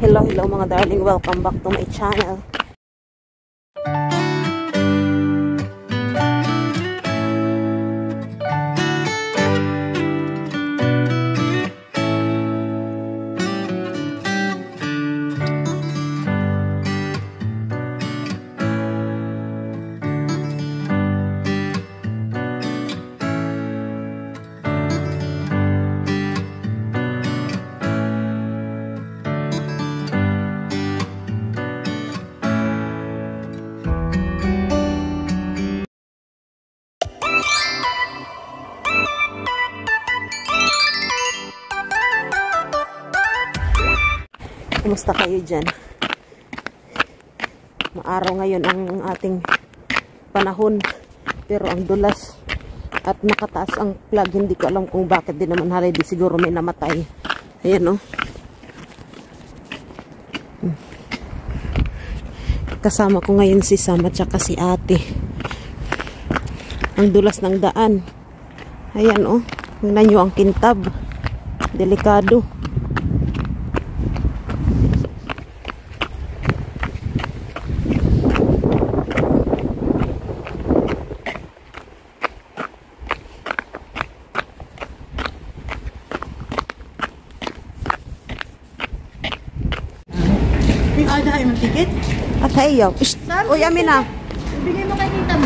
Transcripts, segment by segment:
Hello, hello mga darling. Welcome back to my channel. Kumusta kayo dyan? Maaraw ngayon ang ating panahon, pero ang dulas at nakataas ang plug. Hindi ko alam kung bakit, din naman halay, di siguro may namatay. Ayan, oh. Kasama ko ngayon si Sam at saka si ate. Ang dulas ng daan. Ayan, oh. Tingnan nyo ang kintab. Delikado. Ada yung ticket? At hayaw. Uy, amin na. Ibigay mo kay tita mo.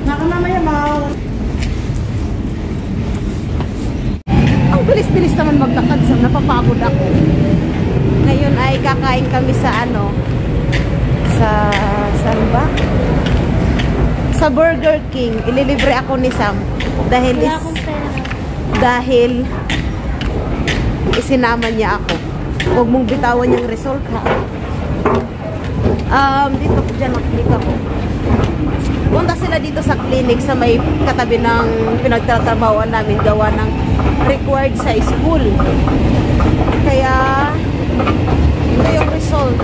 Nakamamaya mau. Ang bilis-bilis naman maglakad. Napapagod ako. Ngayon ay kakain kami sa ano? Saan ba? Sa Burger King. Ililibre ako ni Sam. Dahil isinama niya ako. Huwag mong bitawan yung result, ha? Dito po dyan, nakikita ko. Punta sila dito sa clinic sa may katabi ng pinagtatrabahoan namin, gawa ng required sa school. Kaya, ito yung result.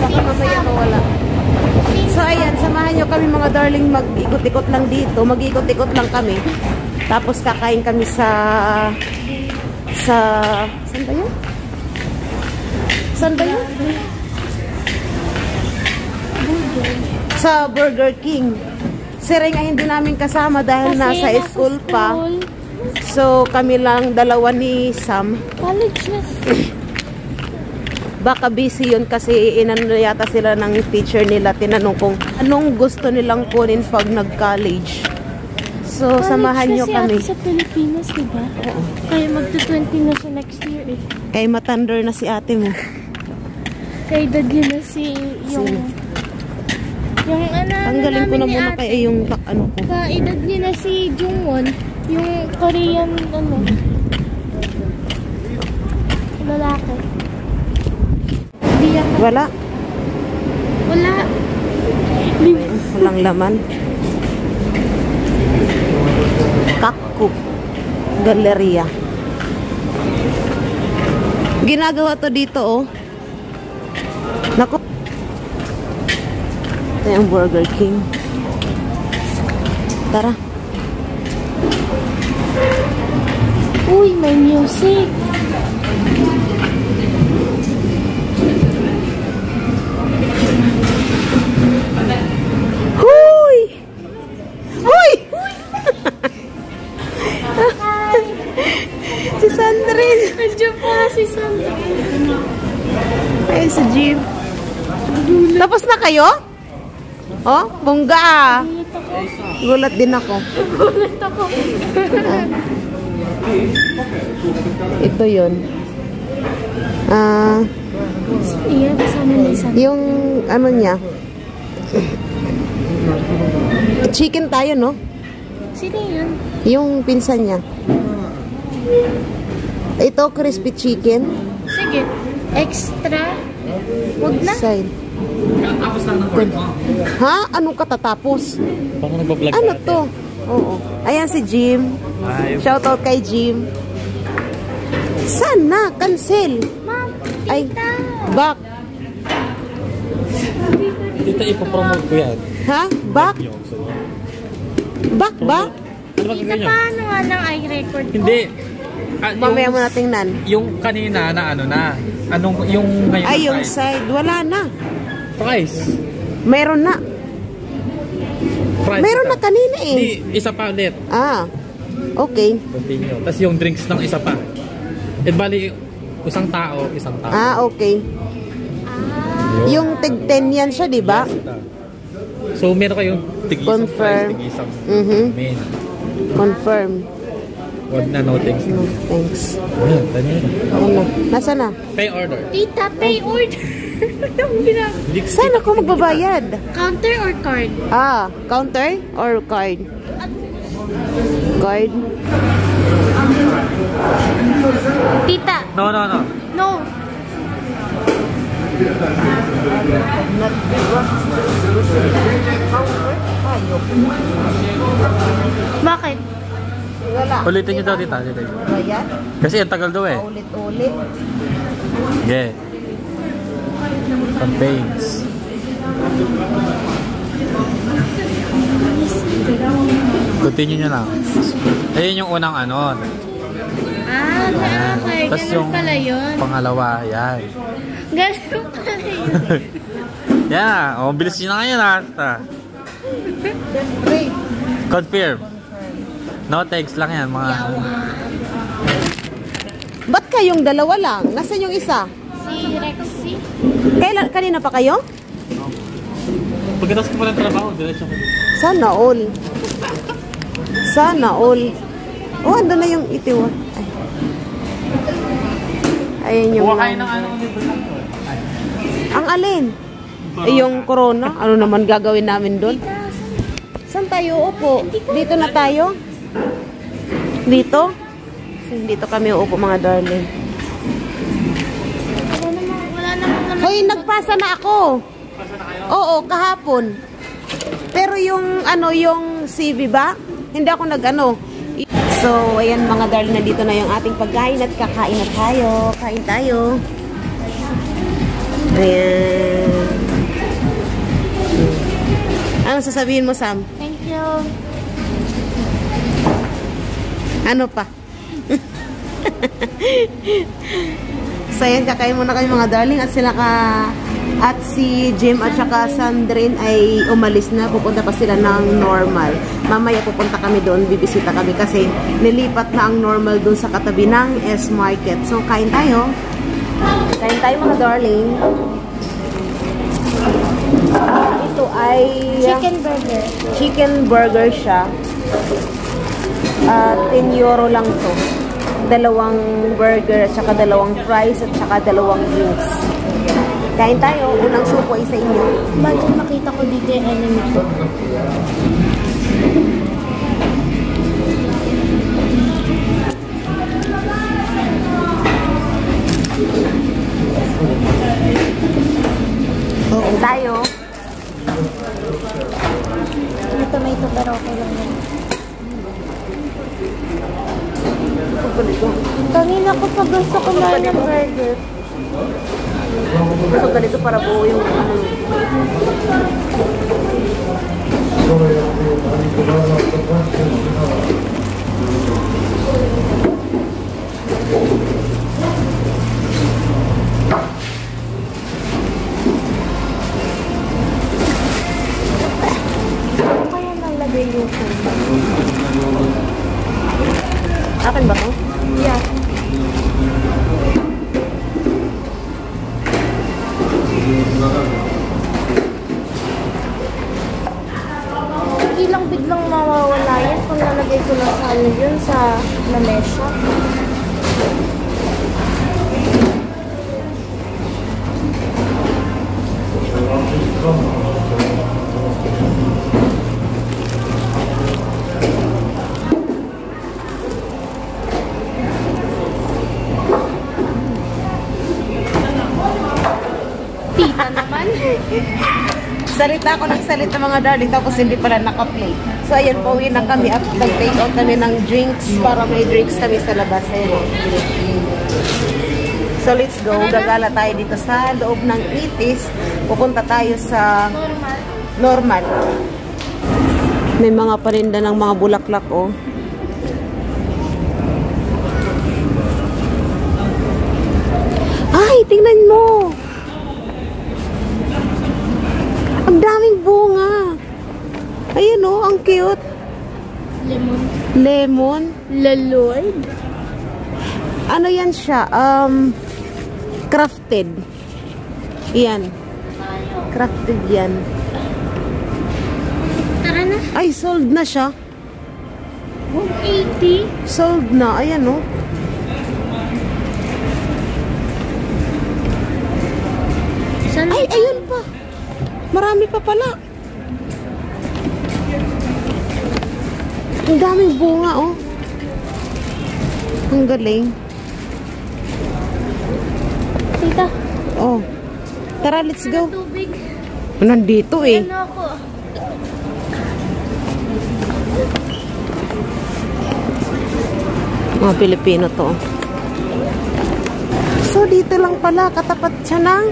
Baka mamaya mawala. So, ayan, samahan nyo kami mga darling, mag-ikot-ikot lang dito. Mag-ikot-ikot lang kami. Tapos, kakain kami saan ba yun? Saan ba yun? Sa Burger King. Si Ray nga hindi namin kasama dahil nasa school pa. So, kami lang dalawa ni Sam. College na. Baka busy yun kasi inano yata sila ng teacher nila. Tinanong kung anong gusto nilang kunin pag nag-college. So, samahan nyo kami. Sa Pilipinas, diba? Oo. Kaya magto-20 na siya next year eh. Kaya matandar na si ate mo. Kay dad yun na yung ano, tanggalin ko na muna kaya yung ano ko. Kaedad niya na si Jungwon, yung Korean ano, lalaki. Wala. Walang laman. Kakku Galleria. Ginagawa to dito, oh. Naku. Ito yung Burger King. Tara. Uy, may music. Huy! Huy! Si Sandrine. Nandiyan pala si Sandrine. Ay, si Jim. Tapos na kayo? Oh, bongga. Gulat din ako. Gulat ako. Ito yun. Iyan, kasama ni Sandrine. Yung ano niya. Chicken tayo, no? Sino yun? Yung pinsan niya. Ito, crispy chicken. Sige. Extra. Huwag na. Side. Ha? Anong katatapos? Ano to? Oo. Ayan si Jim. Shoutout kay Jim. Sana? Cancel. Ma'am, ay, back. Tita, ipopromote ko yan. Ha? Back? Back ba? Ano ba Tita, paano nga ng iRecord ko? Hindi. Mamaya mo na tingnan. Yung kanina na ano na. Anong yung ngayon? Ay, yung side. Wala na. Fries. Meron na. Fries. Meron na kanina eh. Hindi, isa pa ulit. Ah, okay. Continue. Tapos yung drinks ng isa pa. Bali, isang tao. Ah, okay. Yung tig 10 yan siya, di ba? So, meron kayong tig-isang Confirm. fries, tig-isang main. Confirm. Wag na, no thanks. No, thanks. Ayan, ganyan. Ano? Nasaan na? Pay order. Tita, pay order. Saan ako magbabayad? Counter or card? Ah, counter or card? Card? Tita, No. no. Bakit? Wala. Ulitin nyo daw, tita. Bayad? Kasi ang tagal daw eh. Ulit-ulit. Yeah. Campaigns. Continue nyo lang. Ayun yung unang ano. Okay. Tapos Ganun yung pala yun. pangalawa, yan. Ganun pala yun. Yan. O, bilis nyo na ngayon ha. Confirm. No text lang yan mga. Ba't kayong dalawa lang? Nasaan yung isa? Si Rexy. Kanina pa kayo? Pagkatapos ko pa ng trabaho, diretso ko dito. Sana all. Sana all. Oh, ando na yung itiwa. Ay. Ayan yung Kuha kayo ng ano. Ang alin? Yung corona? Ano naman gagawin namin doon? Saan tayo upo? Dito na tayo? Dito? Dito kami uupo mga darling. Wala naman. Hoy, nagpasa na ako. Oo, kahapon. Pero yung ano, yung CV ba? Hindi ako nag-ano. So, ayan mga darling, nandito na yung ating pagkain at kakain na tayo. Kain tayo. Ayan. Ano sasabihin mo, Sam? Thank you. Ano pa? So, ayan, kakain muna kami mga darling at at si Jim at saka Sandrine ay umalis na. Pupunta pa sila ng normal. Mamaya pupunta kami doon, bibisita kami kasi nilipat na ang normal doon sa katabi ng S-Market. So, kain tayo. Kain tayo mga darling. Ito ay Chicken burger. chicken burger siya. 10 euro lang to. 2 burger at saka 2 fries at saka 2 drinks. Kain tayo. Unang supo ay sa inyo. Bakit makita ko dito yung enemy ko? Kain tayo. May tomato pero okay lang yan. Kanina ko pa gusto kumain ng burger. So, ganito para buo yung ano. Ano kaya nalagay yung phone? Akin ba to? Yeah. Hindi lang biglang mawawala yan kung nalagay ko lang sa ano yun sa lamesa. Tita naman. Salita ako ng salita mga darling tapos hindi pala naka-play. So ayan, pauwi na kami at nag-take out kami ng drinks para may drinks kami sa labas. Ayan. So let's go. Gagala tayo dito sa loob ng Itis. Pupunta tayo sa normal. May mga parinda ng mga bulaklak oh. cute. Lemon. Lemon. Laloy. Ano yan siya? Crafted. Yan. Crafted yan. Tara na. Ay, sold na siya. 180. Sold na. Ayan, oh. Saan? Ay, ayun pa. Marami pa pala. Ang daming bunga, oh. Ang galing. Tita. Oh. Tara, let's go. Tubig. Nandito, eh. Ano ako? Mga Pilipino to. So, dito lang pala. Katapat siya ng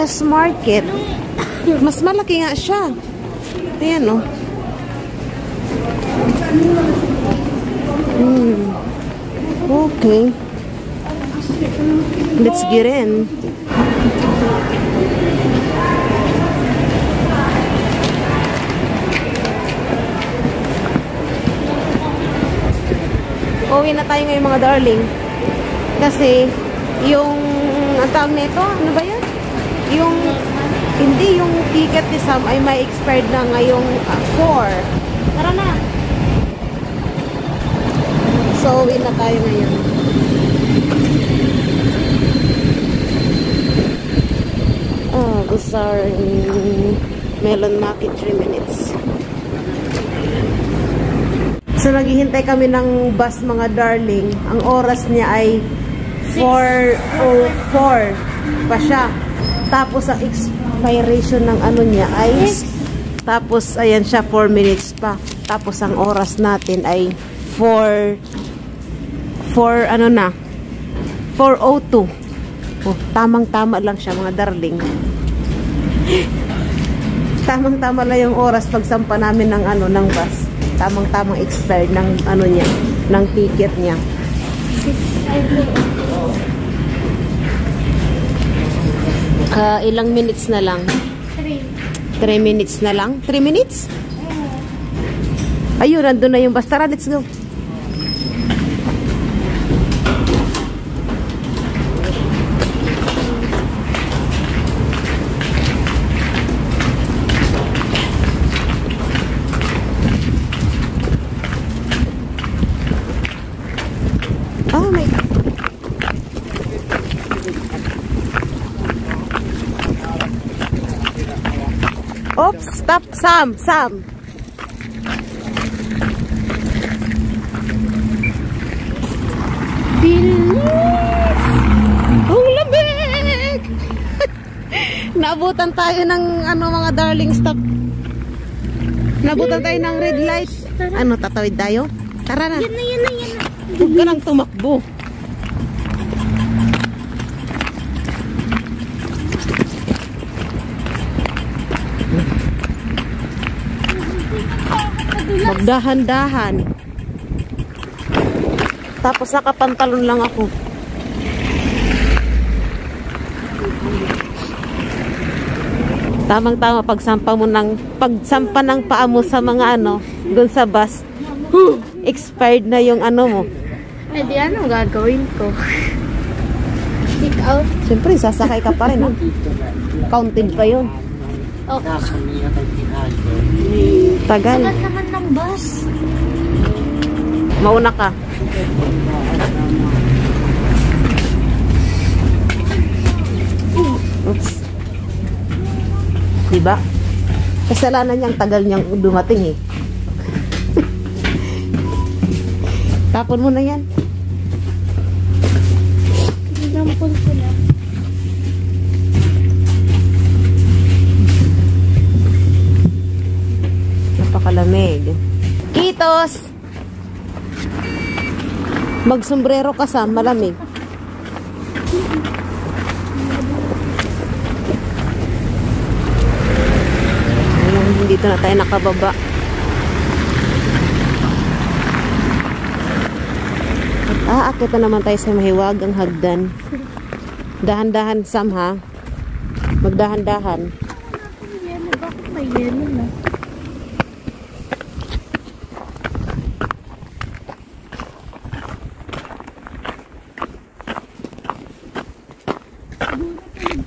S-Market. Mas malaki nga siya. Ayan, oh. Okay. Let's get in. Uwi na tayo ngayon mga darling. Kasi yung ang tawag nito, ano ba yan? Yung hindi yung ticket ni Sam ay may expired na ngayong 4. Tara na. So uwi na tayo ngayon. Sorry. Melon Market 3 minutes. So naghihintay kami ng bus mga darling. Ang oras niya ay 4:04 pa siya. Tapos ang expiration ng ano niya ay tapos ayan siya 4 minutes pa. Tapos ang oras natin ay 4 ano na 4:02. Oh, tamang-tama lang siya mga darling. Tamang-tama lang yung oras pagsampa namin ng ano ng bus. Tamang-tamang expired ng ano niya, ng ticket niya. Ilang minutes na lang? 3 minutes na lang? 3 minutes? Ayun, nandun na yung bus. Tara, let's go. Oh my God. Oops, stop, Sam. Bilis! Ang lamig! Naabutan tayo ng ano mga darling, stop. Naabutan tayo ng red light. Ano, tatawid tayo? Tara na. Yan na. Huwag ka nang tumakbo. Magdahan-dahan. Tapos nakapantalon lang ako. Tamang-tama pagsampa ng paa mo sa mga ano, doon sa bus. Expired na yung ano mo. Eh di ano gagawin ko? Stick out? Siyempre, sasakay ka pa rin, ha? Counted pa yun. Okay. Tagal. Tagal naman ng bus. Mauna ka. Oops. Diba? Kasalanan niyang tagal niyang dumating, eh. Tapon mo na yan. Nampun ko na. Napakalamig. Kitos! Magsombrero ka sa malamig. Ayun, dito na tayo nakababa. At aakit na naman tayo sa mahiwagang hagdan. Dahan-dahan, Sam, ha? Magdahan-dahan. Yan, bakit may yelo na?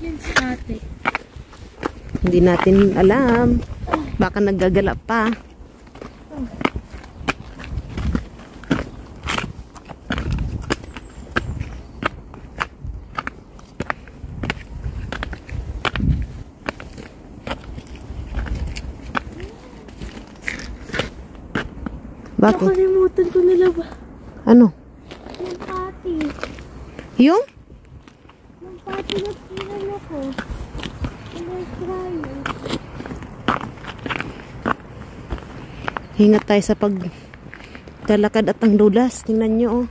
Yan si ate. Hindi natin alam. Baka naggagala pa. Bakit? Nakalimutan ko nila ba? Ano? Yung pati. Yung? Yung pati na pinano ko. Yung air fryer. Hingat tayo sa paglalakad at ang dulas. Tingnan nyo, oh.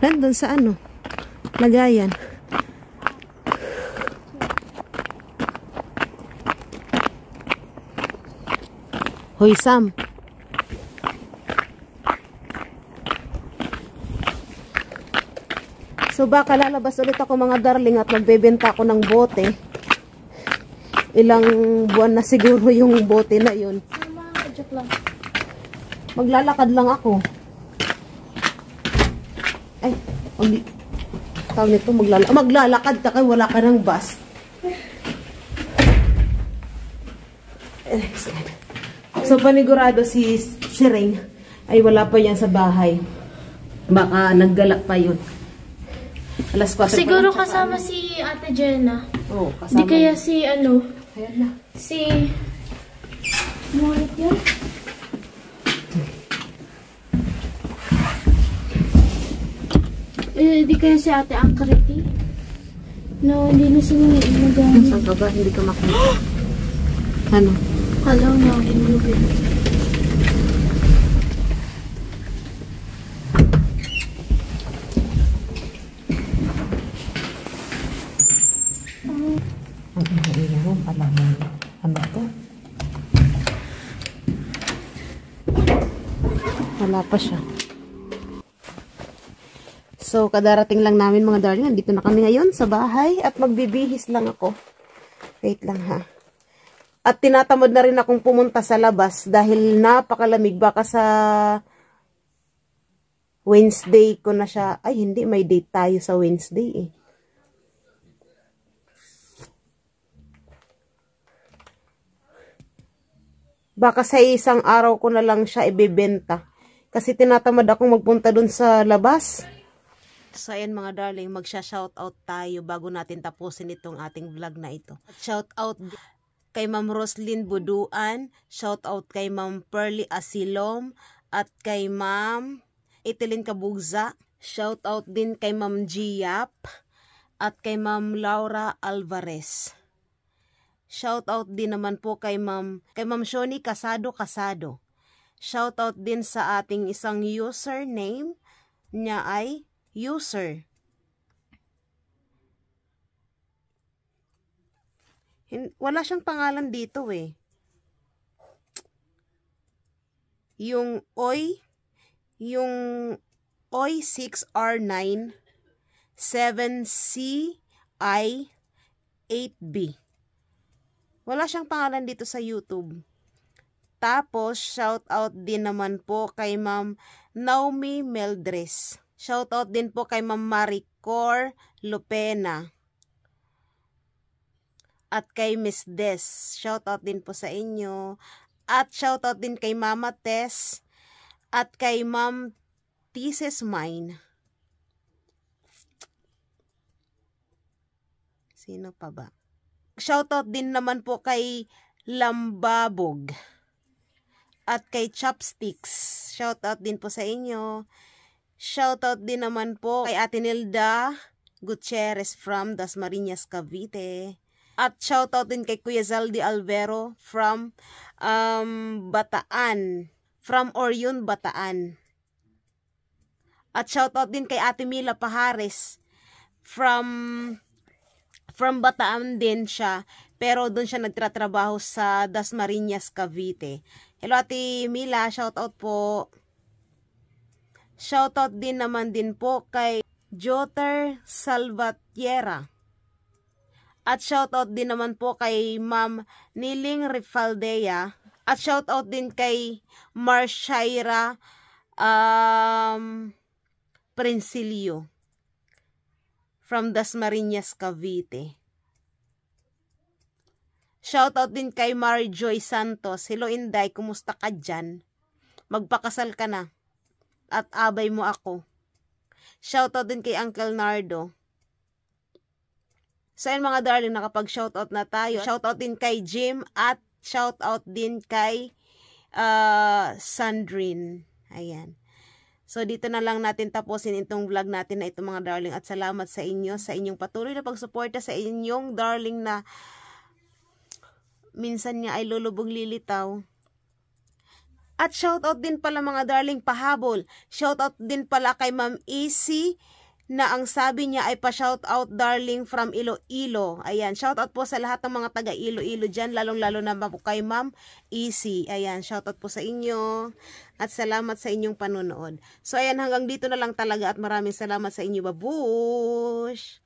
Nandun sa ano? Lagayan. Hoy, Sam. So baka lalabas ulit ako mga darling at magbebenta ako ng bote. Ilang buwan na siguro yung bote na yun. Sama, joke lang. Maglalakad lang ako. Ay, tawag nito, maglalakad ka kay wala ka ng bus. So panigurado si Ring ay wala pa yan sa bahay. Baka naggala pa yun. Alas 4 Siguro kasama si Ate Jenna. Oo, Di kasama. kaya si ano? Ayan na. Si... Ano ulit yun? Di kaya si Ate Ankariti? No, hindi na sila nag-ano. Saan ka ba? Hindi ka makita. Ano? Hello na, hindi. Ano to? Wala pa siya. So, kadarating lang namin mga darling. Dito na kami ngayon sa bahay at magbibihis lang ako. Wait lang ha. At tinatamad na rin akong pumunta sa labas dahil napakalamig. Baka sa Wednesday ko na siya. Ay, hindi. May date tayo sa Wednesday eh. Baka sa isang araw ko na lang siya ibebenta. Kasi tinatamad akong magpunta dun sa labas. So ayan mga darling, magsha-shoutout tayo bago natin tapusin itong ating vlog na ito. Shoutout kay Ma'am Roslyn Buduan, shoutout kay Ma'am Pearly Asilom, at kay Ma'am Etelyn Kabugza. Shoutout din kay Ma'am Giap at kay Ma'am Laura Alvarez. Shoutout din naman po kay Ma'am Shoni Casado. Shoutout din sa ating isang username niya ay user. Wala siyang pangalan dito eh. Yung Oy 6R9 7CI 8B. Wala siyang pangalan dito sa YouTube. Tapos, shoutout din naman po kay Ma'am Naomi Meldres. Shoutout din po kay Ma'am Maricor Lupena. At kay Miss Des. Shoutout din po sa inyo. At shoutout din kay Mama Tess. At kay Ma'am Thesis Mine. Sino pa ba? Shoutout din naman po kay Lambabog. At kay Chopsticks. Shoutout din po sa inyo. Shoutout din naman po kay Ate Nilda Gutierrez from Dasmariñas, Cavite. At shoutout din kay Kuya Zaldi Alvero from Bataan. From Orion, Bataan. At shoutout din kay Ate Mila Pahares from Bataan din siya, pero doon siya nagtratrabaho sa Dasmariñas, Cavite. Hello Ate Mila, shoutout po. Shoutout din naman din po kay Joter Salvatierra. At shoutout din naman po kay Ma'am Niling Rifaldea At shoutout din kay Marshaira Princilio from Dasmariñas, Cavite. Shoutout din kay Marjoy Santos. Hello Inday, kumusta ka dyan? Magpakasal ka na. At abay mo ako. Shoutout din kay Uncle Nardo. So ayun mga darling, nakapag-shoutout na tayo. Shoutout din kay Jim at shoutout din kay Sandrine. Ayan. So dito na lang natin tapusin itong vlog natin na ito mga darling. At salamat sa inyo, sa inyong patuloy na pagsuporta sa inyong darling na minsan nga ay lulubog lilitaw. At shoutout din pala mga darling pahabol. Shoutout din pala kay Ma'am Easy na ang sabi niya ay pa-shoutout darling from Iloilo. Ayan, shoutout po sa lahat ng mga taga Iloilo dyan, lalong-lalo na po kay Ma'am Easy. Ayan, shoutout po sa inyo at salamat sa inyong panonood. So ayan, hanggang dito na lang talaga at maraming salamat sa inyo, babush!